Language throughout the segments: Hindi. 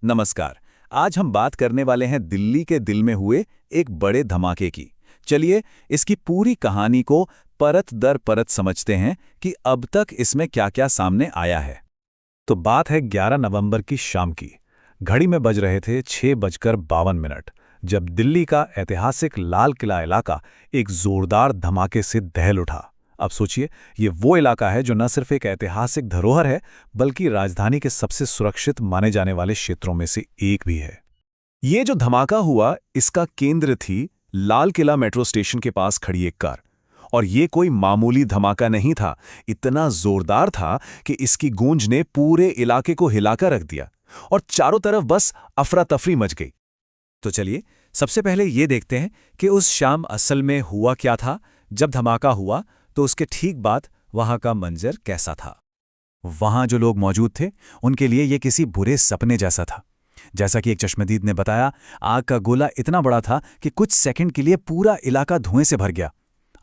नमस्कार। आज हम बात करने वाले हैं दिल्ली के दिल में हुए एक बड़े धमाके की। चलिए इसकी पूरी कहानी को परत दर परत समझते हैं कि अब तक इसमें क्या-क्या सामने आया है। तो बात है 11 नवंबर की शाम की। घड़ी में बज रहे थे 6:52 जब दिल्ली का ऐतिहासिक लाल किला इलाका एक जोरदार धमाके से दहल उठा। अब सोचिए, ये वो इलाका है जो न सिर्फ एक ऐतिहासिक धरोहर है, बल्कि राजधानी के सबसे सुरक्षित माने जाने वाले क्षेत्रों में से एक भी है। ये जो धमाका हुआ, इसका केंद्र थी लाल किला मेट्रो स्टेशन के पास खड़ी एक कार। और ये कोई मामूली धमाका नहीं था, इतना जोरदार था कि इसकी गूंज ने पूरे इलाके को हिलाकर रख दिया और चारों तरफ बस अफरा तफरी मच गई। तो चलिए सबसे पहले ये देखते हैं कि उस शाम असल में हुआ क्या था। जब धमाका हुआ तो उसके ठीक बाद वहां का मंजर कैसा था। वहां जो लोग मौजूद थे उनके लिए ये किसी बुरे सपने जैसा था। जैसा कि एक चश्मदीद ने बताया, आग का गोला इतना बड़ा था कि कुछ सेकंड के लिए पूरा इलाका धुएं से भर गया।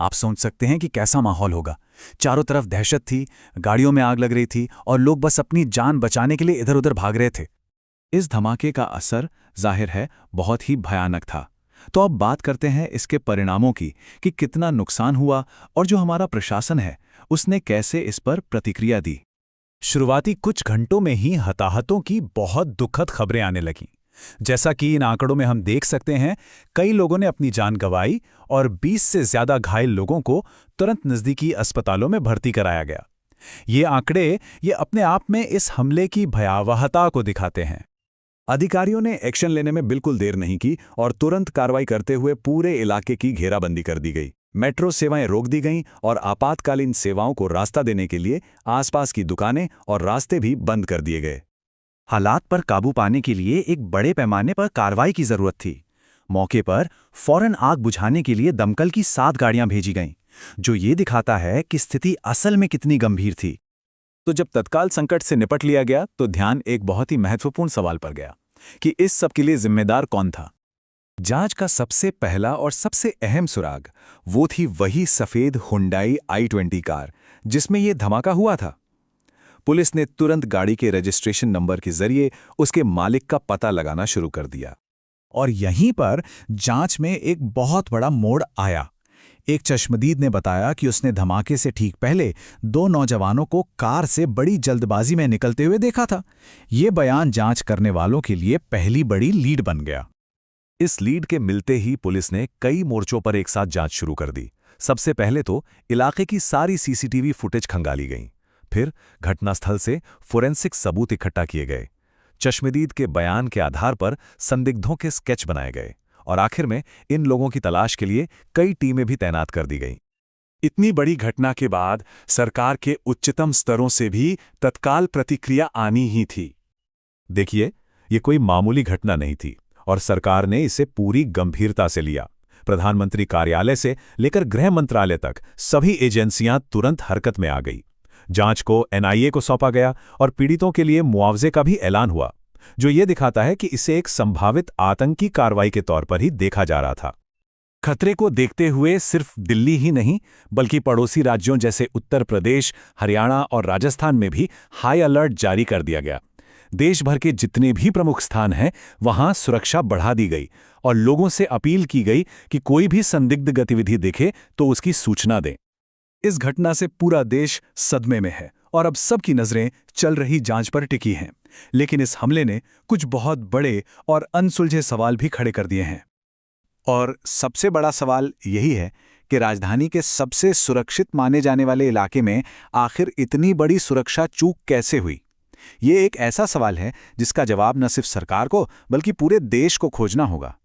आप सोच सकते हैं कि कैसा माहौल होगा। चारों तरफ दहशत थी, गाड़ियों में आग लग रही थी और लोग बस अपनी जान बचाने के लिए इधर उधर भाग रहे थे। इस धमाके का असर जाहिर है बहुत ही भयानक था। तो अब बात करते हैं इसके परिणामों की कि कितना नुकसान हुआ और जो हमारा प्रशासन है उसने कैसे इस पर प्रतिक्रिया दी। शुरुआती कुछ घंटों में ही हताहतों की बहुत दुखद खबरें आने लगीं। जैसा कि इन आंकड़ों में हम देख सकते हैं, कई लोगों ने अपनी जान गंवाई और 20 से ज्यादा घायल लोगों को तुरंत नजदीकी अस्पतालों में भर्ती कराया गया। ये आंकड़े अपने आप में इस हमले की भयावहता को दिखाते हैं। अधिकारियों ने एक्शन लेने में बिल्कुल देर नहीं की और तुरंत कार्रवाई करते हुए पूरे इलाके की घेराबंदी कर दी गई। मेट्रो सेवाएं रोक दी गईं और आपातकालीन सेवाओं को रास्ता देने के लिए आसपास की दुकानें और रास्ते भी बंद कर दिए गए। हालात पर काबू पाने के लिए एक बड़े पैमाने पर कार्रवाई की जरूरत थी। मौके पर फौरन आग बुझाने के लिए दमकल की 7 गाड़ियां भेजी गईं, जो ये दिखाता है कि स्थिति असल में कितनी गंभीर थी। तो जब तत्काल संकट से निपट लिया गया तो ध्यान एक बहुत ही महत्वपूर्ण सवाल पर गया कि इस सब के लिए जिम्मेदार कौन था। जांच का सबसे पहला और सबसे अहम सुराग वो थी वही सफेद हुंडई i20 कार जिसमें यह धमाका हुआ था। पुलिस ने तुरंत गाड़ी के रजिस्ट्रेशन नंबर के जरिए उसके मालिक का पता लगाना शुरू कर दिया। और यहीं पर जांच में एक बहुत बड़ा मोड़ आया। एक चश्मदीद ने बताया कि उसने धमाके से ठीक पहले 2 नौजवानों को कार से बड़ी जल्दबाजी में निकलते हुए देखा था। ये बयान जांच करने वालों के लिए पहली बड़ी लीड बन गया। इस लीड के मिलते ही पुलिस ने कई मोर्चों पर एक साथ जांच शुरू कर दी। सबसे पहले तो इलाके की सारी सीसीटीवी फुटेज खंगाली गई। फिर घटनास्थल से फोरेंसिक सबूत इकट्ठा किए गए। चश्मदीद के बयान के आधार पर संदिग्धों के स्केच बनाए गए और आखिर में इन लोगों की तलाश के लिए कई टीमें भी तैनात कर दी गईं। इतनी बड़ी घटना के बाद सरकार के उच्चतम स्तरों से भी तत्काल प्रतिक्रिया आनी ही थी। देखिए, ये कोई मामूली घटना नहीं थी और सरकार ने इसे पूरी गंभीरता से लिया। प्रधानमंत्री कार्यालय से लेकर गृह मंत्रालय तक सभी एजेंसियां तुरंत हरकत में आ गई। जांच को एनआईए को सौंपा गया और पीड़ितों के लिए मुआवजे का भी ऐलान हुआ, जो ये दिखाता है कि इसे एक संभावित आतंकी कार्रवाई के तौर पर ही देखा जा रहा था। खतरे को देखते हुए सिर्फ दिल्ली ही नहीं, बल्कि पड़ोसी राज्यों जैसे उत्तर प्रदेश, हरियाणा और राजस्थान में भी हाई अलर्ट जारी कर दिया गया। देश भर के जितने भी प्रमुख स्थान हैं, वहां सुरक्षा बढ़ा दी गई और लोगों से अपील की गई कि कोई भी संदिग्ध गतिविधि दिखे तो उसकी सूचना दें। इस घटना से पूरा देश सदमे में है और अब सबकी नजरें चल रही जांच पर टिकी हैं। लेकिन इस हमले ने कुछ बहुत बड़े और अनसुलझे सवाल भी खड़े कर दिए हैं। और सबसे बड़ा सवाल यही है कि राजधानी के सबसे सुरक्षित माने जाने वाले इलाके में आखिर इतनी बड़ी सुरक्षा चूक कैसे हुई। ये एक ऐसा सवाल है जिसका जवाब न सिर्फ सरकार को बल्कि पूरे देश को खोजना होगा।